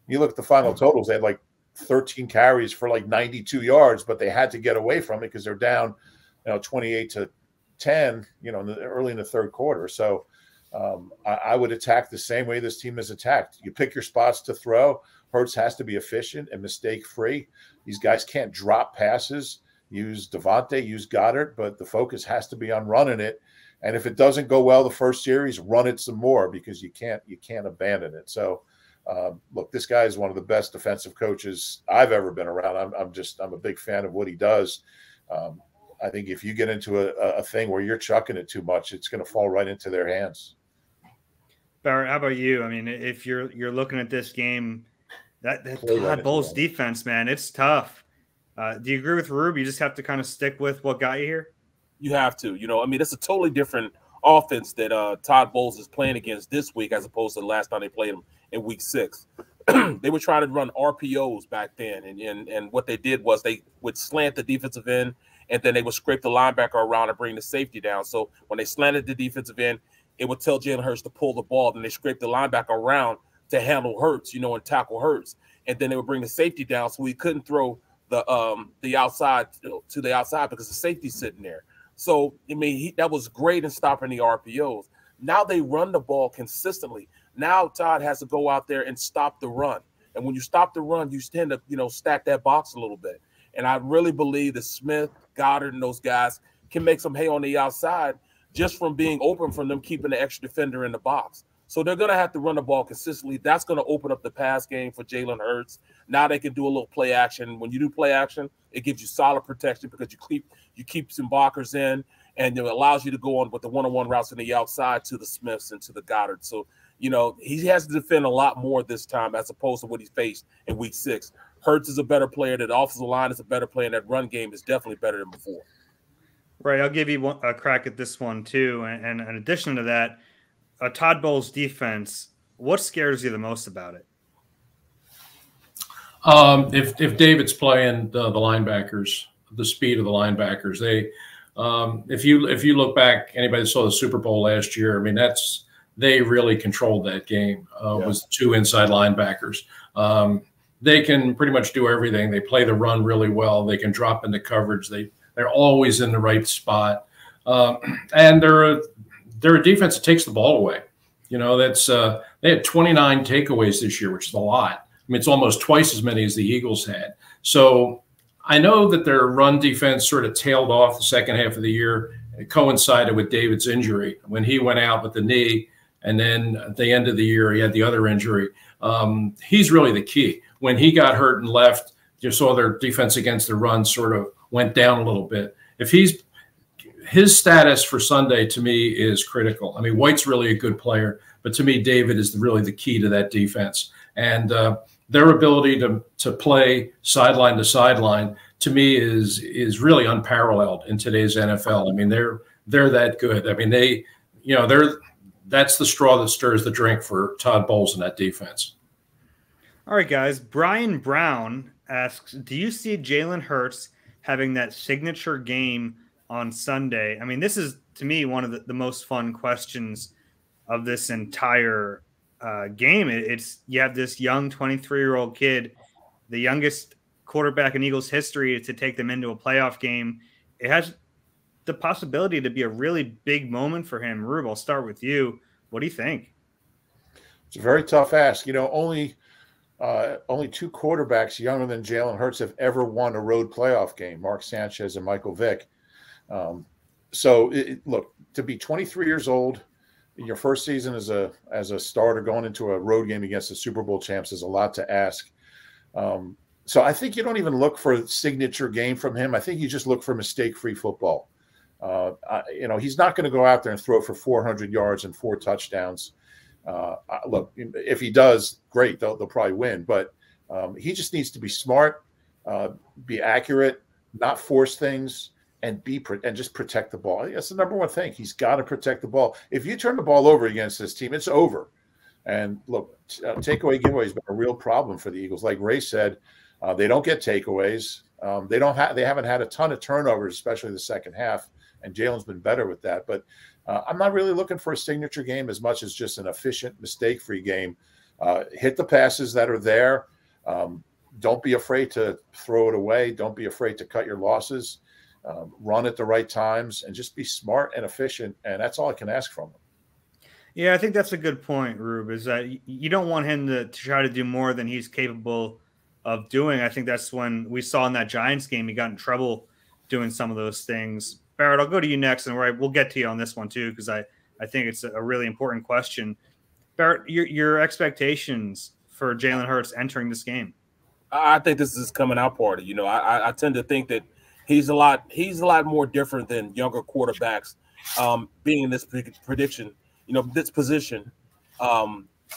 You look at the final totals, they had like 13 carries for like 92 yards, but they had to get away from it because they're down, 28-10, early in the third quarter. So I would attack the same way this team is attacked. You pick your spots to throw. Hurts has to be efficient and mistake-free. These guys can't drop passes. Use Devontae, use Goddard, but the focus has to be on running it. And if it doesn't go well the first series, run it some more because you can't abandon it. So, look, this guy is one of the best defensive coaches I've ever been around. I'm a big fan of what he does. I think if you get into a thing where you're chucking it too much, it's going to fall right into their hands.
Barrett, how about you? I mean, if you're looking at this game, that Todd Bowles defense, man, it's tough. Do you agree with Rube? You just have to kind of stick with what got you here?
You have to. It's a totally different offense that Todd Bowles is playing against this week as opposed to the last time they played him in week 6. They were trying to run RPOs back then, and what they did was they would slant the defensive end, and then they would scrape the linebacker around and bring the safety down. So when they slanted the defensive end, it would tell Jalen Hurts to pull the ball. Then they scraped the linebacker around to handle Hurts, and tackle Hurts. And then they would bring the safety down so he couldn't throw the outside to the outside because the safety's sitting there. So, that was great in stopping the RPOs. Now they run the ball consistently. Now Todd has to go out there and stop the run. And when you stop the run, you tend to, stack that box a little bit. And I really believe that Smith, Goddard, and those guys can make some hay on the outside just from being open from them keeping the extra defender in the box. So they're going to have to run the ball consistently. That's going to open up the pass game for Jalen Hurts. Now they can do a little play action. When you do play action, it gives you solid protection because you keep some blockers in, and it allows you to go on with the one-on-one routes on the outside to the Smiths and to the Goddard. So, he has to defend a lot more this time as opposed to what he faced in week 6. Hurts is a better player. That offensive line is a better player. And that run game is definitely better than before.
Right. I'll give you a crack at this one, too. And in addition to that, Todd Bowles' defense, what scares you the most about it?
If David's playing the linebackers, the speed of the linebackers, if you look back, anybody that saw the Super Bowl last year, they really controlled that game. Was 2 inside linebackers. They can pretty much do everything. They play the run really well. They can drop into coverage. They're always in the right spot, and they're a defense that takes the ball away. They had 29 takeaways this year, which is a lot. It's almost twice as many as the Eagles had. So I know that their run defense sort of tailed off the second half of the year. It coincided with David's injury when he went out with the knee, and then at the end of the year he had the other injury. He's really the key. When he got hurt and left, you saw their defense against the run sort of went down a little bit. His status for Sunday, to me, is critical. White's really a good player, but to me, David is really the key to that defense. And their ability to play sideline to sideline, to me, is really unparalleled in today's NFL. They're that good. That's the straw that stirs the drink for Todd Bowles and that defense.
All right, guys. Brian Brown asks, do you see Jalen Hurts having that signature game on Sunday? This is, to me, one of the most fun questions of this entire game. You have this young 23-year-old kid, the youngest quarterback in Eagles history to take them into a playoff game. It has the possibility to be a really big moment for him. Rube, I'll start with you. What do you think?
It's a very tough ask. Only 2 quarterbacks younger than Jalen Hurts have ever won a road playoff game, Mark Sanchez and Michael Vick. Look, to be 23 years old in your first season as a starter going into a road game against the Super Bowl champs is a lot to ask. So I think you don't even look for a signature game from him. I think you just look for mistake-free football. He's not going to go out there and throw for 400 yards and 4 touchdowns. Look, if he does, great, they'll probably win. But he just needs to be smart, be accurate, not force things, and just protect the ball. That's the number one thing. He's got to protect the ball. If you turn the ball over against this team, it's over. And look, takeaway giveaways has been a real problem for the Eagles. Like Ray said, they don't get takeaways. They haven't had a ton of turnovers, especially the second half. And Jalen's been better with that. But I'm not really looking for a signature game as much as just an efficient, mistake-free game. Hit the passes that are there. Don't be afraid to throw it away. Don't be afraid to cut your losses. Run at the right times and just be smart and efficient. And that's all I can ask from him.
Yeah, I think that's a good point, Rube, is that you don't want him to try to do more than he's capable of doing. I think that's when we saw in that Giants game, he got in trouble doing some of those things. Barrett, I'll go to you next, and we'll get to you on this one too, because I think it's a really important question. Barrett, your expectations for Jalen Hurts entering this game?
I think this is his coming out party. You know, I tend to think that he's a lot more different than younger quarterbacks being in this prediction. You know, this position,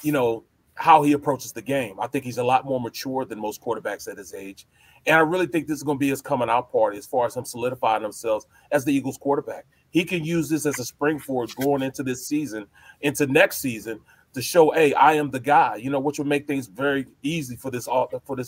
you know, how he approaches the game. I think he's a lot more mature than most quarterbacks at his age. And I really think this is going to be his coming out party as far as him solidifying himself as the Eagles quarterback. He can use this as a springboard going into this season, into next season, to show, hey, I am the guy, you know, which will make things very easy for this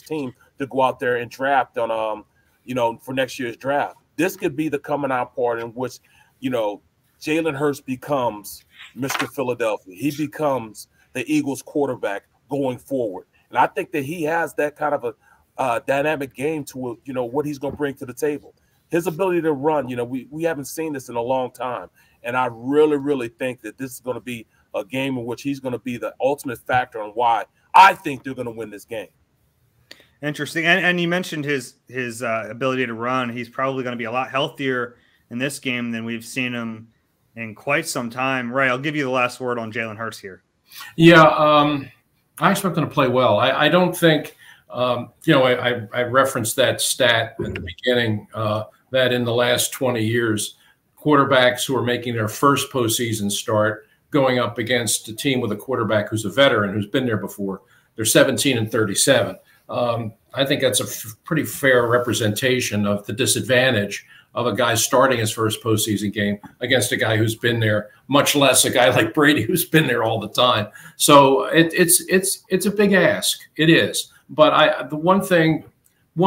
team to go out there and draft on, you know, for next year's draft. This could be the coming out party in which, you know, Jalen Hurts becomes Mr. Philadelphia. He becomes the Eagles quarterback going forward. And I think that he has that kind of a dynamic game to, you know, what he's going to bring to the table. His ability to run, you know, we haven't seen this in a long time. And I really, really think that this is going to be a game in which he's going to be the ultimate factor on why I think they're going to win this game.
Interesting. And you mentioned his ability to run. He's probably going to be a lot healthier in this game than we've seen him in quite some time. Ray, I'll give you the last word on Jalen Hurts here.
Yeah, I expect him to play well. I don't think, you know, I referenced that stat at the beginning that in the last 20 years, quarterbacks who are making their first postseason start going up against a team with a quarterback who's a veteran, who's been there before, they're 17-37. I think that's a pretty fair representation of the disadvantage of a guy starting his first postseason game against a guy who's been there, much less a guy like Brady who's been there all the time. So it's a big ask. It is. But one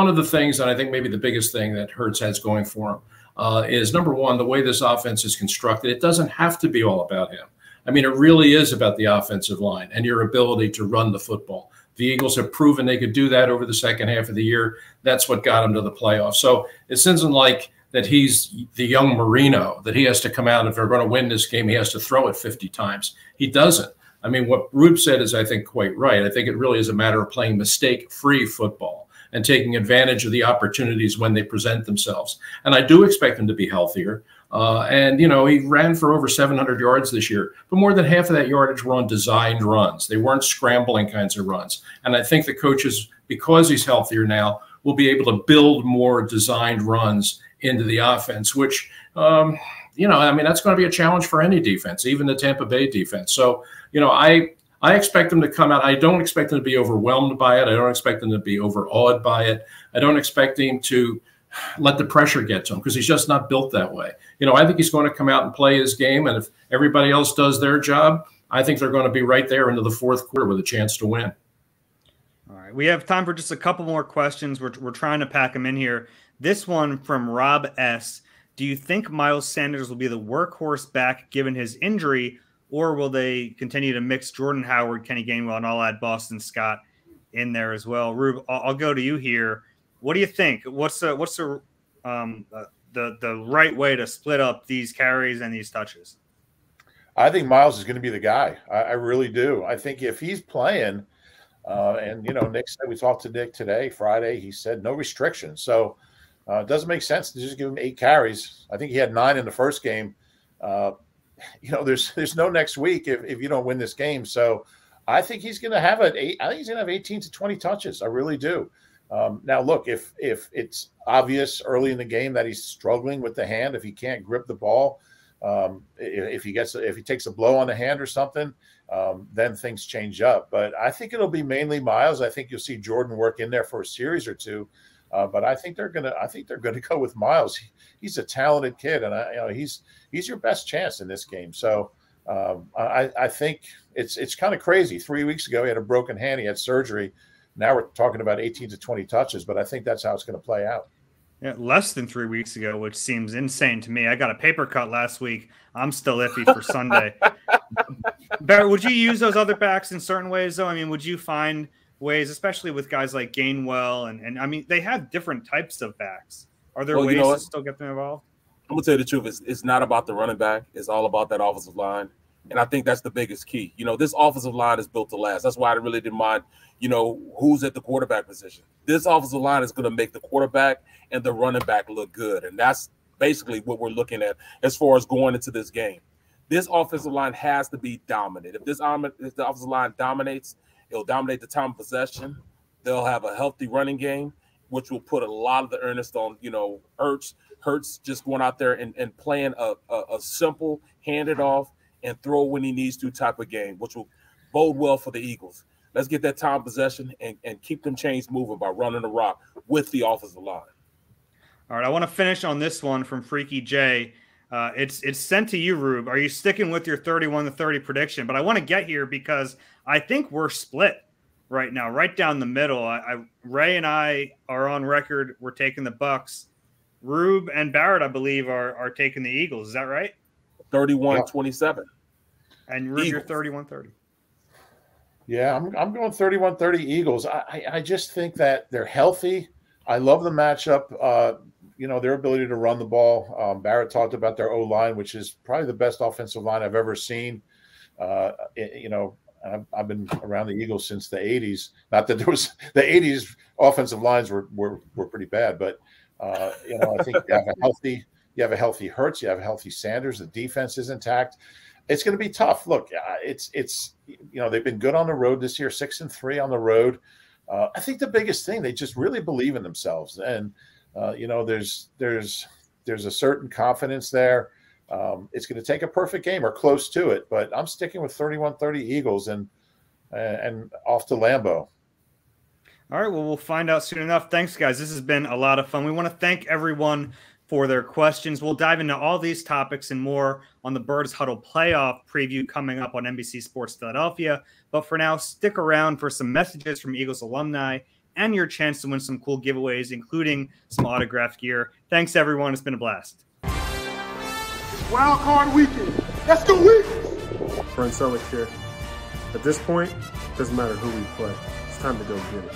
of the things, and I think maybe the biggest thing that Hurts has going for him is, number one, the way this offense is constructed. It doesn't have to be all about him. I mean, it really is about the offensive line and your ability to run the football. The Eagles have proven they could do that over the second half of the year. That's what got them to the playoffs. So it isn't like that he's the young Marino, that he has to come out. If they're going to win this game, he has to throw it 50 times. He doesn't. I mean, what Rube said is, I think, quite right. I think it really is a matter of playing mistake-free football and taking advantage of the opportunities when they present themselves. And I do expect him to be healthier. And, you know, he ran for over 700 yards this year, but more than half of that yardage were on designed runs. They weren't scrambling kinds of runs. And I think the coaches, because he's healthier now, will be able to build more designed runs into the offense, which, you know, I mean, that's going to be a challenge for any defense, even the Tampa Bay defense. So, you know, I expect them to come out. I don't expect them to be overwhelmed by it. I don't expect them to be overawed by it. I don't expect him to let the pressure get to him, because he's just not built that way. You know, I think he's going to come out and play his game. And if everybody else does their job, I think they're going to be right there into the fourth quarter with a chance to win.
All right. We have time for just a couple more questions. We're trying to pack them in here. This one from Rob S. Do you think Miles Sanders will be the workhorse back given his injury, or will they continue to mix Jordan Howard, Kenny Gainwell, and I'll add Boston Scott in there as well? Rube, I'll go to you here. What do you think? What's the right way to split up these carries and these touches?
I think Miles is going to be the guy. I really do. I think if he's playing, and, you know, Nick said, we talked to Nick today, Friday, he said no restrictions. So it doesn't make sense to just give him 8 carries. I think he had 9 in the first game. You know, there's no next week if you don't win this game. So I think he's going to have I think he's going to have 18 to 20 touches. I really do. Now, look, if it's obvious early in the game that he's struggling with the hand, if he can't grip the ball, if he takes a blow on the hand or something, then things change up. But I think it'll be mainly Miles. I think you'll see Jordan work in there for a series or two. But I think they're gonna go with Miles. He's a talented kid, and he's your best chance in this game. So I think it's kind of crazy. 3 weeks ago, he had a broken hand. He had surgery. Now we're talking about 18 to 20 touches, but I think that's how it's going to play out.
Yeah, less than 3 weeks ago, which seems insane to me. I got a paper cut last week. I'm still iffy for Sunday. Barrett, would you use those other backs in certain ways, though? I mean, would you find ways, especially with guys like Gainwell, and I mean, they have different types of backs. Are there ways to still get them involved?
I'm going to tell you the truth. It's not about the running back. It's all about that offensive line. And I think that's the biggest key. This offensive line is built to last. That's why I really didn't mind, who's at the quarterback position. This offensive line is going to make the quarterback and the running back look good. And that's basically what we're looking at as far as going into this game. This offensive line has to be dominant. If the offensive line dominates, it'll dominate the time of possession. They'll have a healthy running game, which will put a lot of the earnest on, Hurts just going out there and playing a simple hand it off and throw when he needs to type of game, which will bode well for the Eagles. Let's get that time possession and keep them chains moving by running the rock with the offensive line.
All right, I want to finish on this one from Freaky J. It's sent to you, Rube. Are you sticking with your 31-30 prediction? But I want to get here because I think we're split right now, right down the middle. Ray and I are on record. We're taking the Bucs. Rube and Barrett, I believe, are taking the Eagles. Is that right?
31-27.
And Rube, you're 31-30.
Yeah, I'm going 31-30 Eagles. I just think that they're healthy. I love the matchup. Their ability to run the ball. Barrett talked about their O-line, which is probably the best offensive line I've ever seen. I've been around the Eagles since the 80s. Not that there was the 80s offensive lines were pretty bad, but I think you have a healthy Hurts, you have a healthy Sanders. The defense is intact. It's going to be tough. Look, it's they've been good on the road this year, 6-3 on the road. I think the biggest thing, they just really believe in themselves, and there's a certain confidence there. It's going to take a perfect game or close to it, but I'm sticking with 31-30 Eagles and off to Lambeau.
All right, well, we'll find out soon enough. Thanks, guys. This has been a lot of fun. We want to thank everyone for their questions. We'll dive into all these topics and more on the Birds Huddle playoff preview coming up on NBC Sports Philadelphia. But for now, stick around for some messages from Eagles alumni and your chance to win some cool giveaways, including some autographed gear. Thanks, everyone. It's been a blast.
Wild card weekend. Let's go Eagles!
Brent Selleck here. At this point, it doesn't matter who we play. It's time to go get it.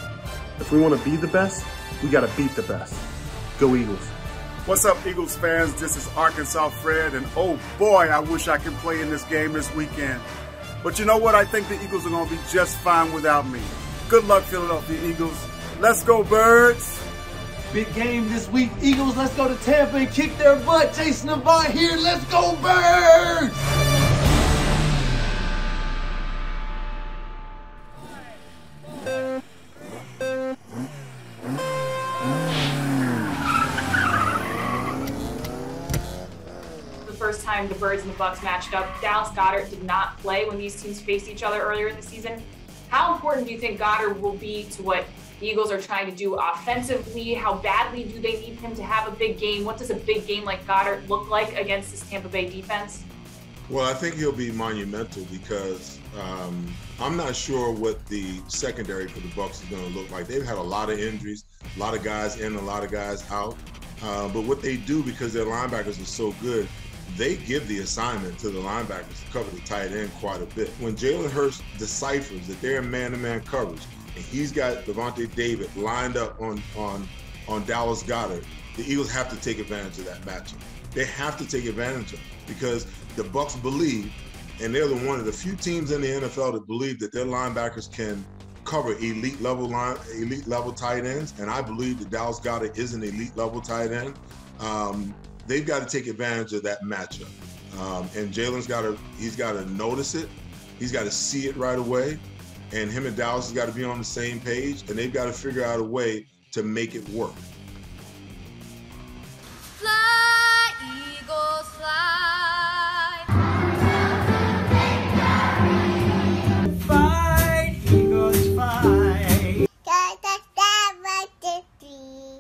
If we want to be the best, we got to beat the best. Go Eagles.
What's up, Eagles fans? This is Arkansas Fred, and oh boy, I wish I could play in this game this weekend. But you know what? I think the Eagles are going to be just fine without me. Good luck, Philadelphia Eagles. Let's go, Birds!
Big game this week, Eagles. Let's go to Tampa and kick their butt. Jason Avant here. Let's go, Birds!
First time the Birds and the Bucs matched up. Dallas Goedert did not play when these teams faced each other earlier in the season. How important do you think Goedert will be to what the Eagles are trying to do offensively? How badly do they need him to have a big game? What does a big game like Goedert look like against this Tampa Bay defense?
Well, I think he'll be monumental because I'm not sure what the secondary for the Bucs is going to look like. They've had a lot of injuries, a lot of guys in, a lot of guys out. But what they do, because their linebackers are so good, they give the assignment to the linebackers to cover the tight end quite a bit. When Jalen Hurts deciphers that they're in man-to-man coverage, and he's got Devontae David lined up on Dallas Goedert, the Eagles have to take advantage of that matchup. They have to take advantage of it because the Bucs believe, and they're one of the few teams in the NFL that believe that their linebackers can cover elite level tight ends, and I believe that Dallas Goedert is an elite level tight end. They've got to take advantage of that matchup. And Jalen's he's got to notice it. He's got to see it right away. And him and Dallas has got to be on the same page, and they've got to figure out a way to make it work.
Fly, Eagles, fly.
Fight, Eagles, fight.
Touchdown, right to three.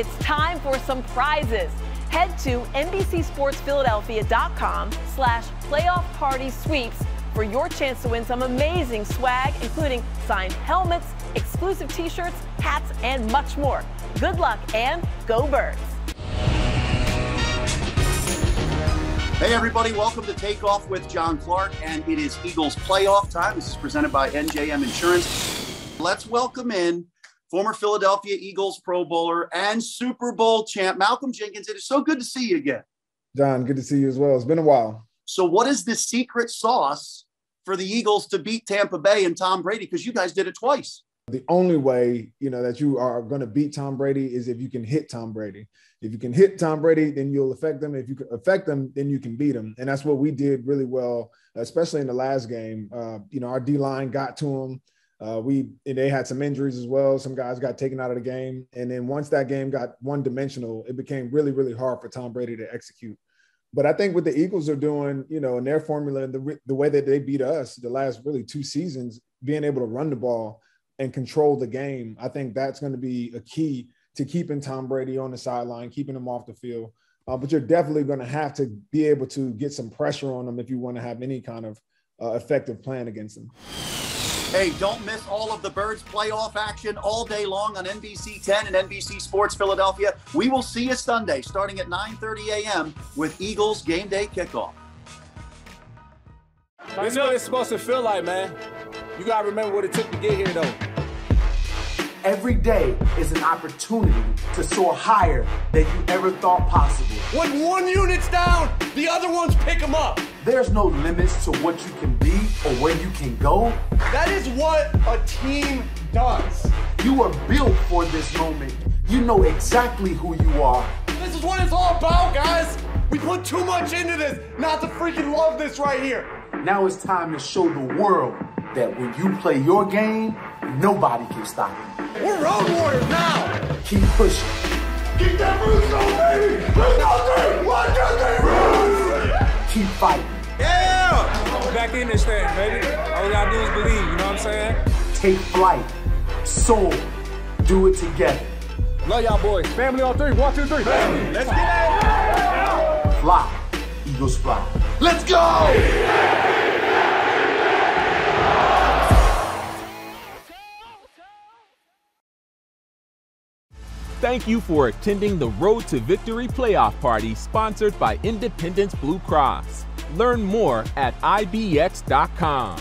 It's time for some prizes. Head to NBCSportsPhiladelphia.com/playoff party sweeps for your chance to win some amazing swag, including signed helmets, exclusive t-shirts, hats, and much more. Good luck and go Birds.
Hey everybody, welcome to Takeoff with John Clark, and it is Eagles playoff time. This is presented by NJM Insurance. Let's welcome in former Philadelphia Eagles Pro Bowler and Super Bowl champ, Malcolm Jenkins. It is so good to see you again.
John, good to see you as well. It's been a while.
So what is the secret sauce for the Eagles to beat Tampa Bay and Tom Brady? Because you guys did it twice.
The only way, that you are going to beat Tom Brady is if you can hit Tom Brady. If you can hit Tom Brady, then you'll affect them. If you can affect them, then you can beat them. And that's what we did really well, especially in the last game. Our D-line got to them. They had some injuries as well. Some guys got taken out of the game. And then once that game got one-dimensional, it became really, really hard for Tom Brady to execute. But I think what the Eagles are doing, in their formula and the way that they beat us the last really 2 seasons, being able to run the ball and control the game, I think that's going to be a key to keeping Tom Brady on the sideline, keeping him off the field. But you're definitely going to have to be able to get some pressure on them if you want to have any kind of effective plan against them.
Hey, don't miss all of the Birds playoff action all day long on NBC 10 and NBC Sports Philadelphia. We will see you Sunday starting at 9:30 a.m. with Eagles Game Day Kickoff.
This is what it's supposed to feel like, man. You got to remember what it took to get here, though.
Every day is an opportunity to soar higher than you ever thought possible.
When one unit's down, the other ones pick them up.
There's no limits to what you can be or where you can go.
That is what a team does.
You are built for this moment. You know exactly who you are.
This is what it's all about, guys. We put too much into this not to freaking love this right here.
Now it's time to show the world that when you play your game, nobody can stop it.
We're road warriors now.
Keep pushing.
Keep that roots on, baby. Let's go, 3, 1, 2, 3, roots.
Keep fighting.
Yeah. We're back in this thing, baby. All we gotta do is believe, you know what I'm saying?
Take flight. Soar. Do it together.
Love y'all boys. Family on 3. 1, 2, 3. Family. Let's get it.
Fly. Eagles fly. Let's go.
Thank you for attending the Road to Victory playoff party sponsored by Independence Blue Cross. Learn more at IBX.com.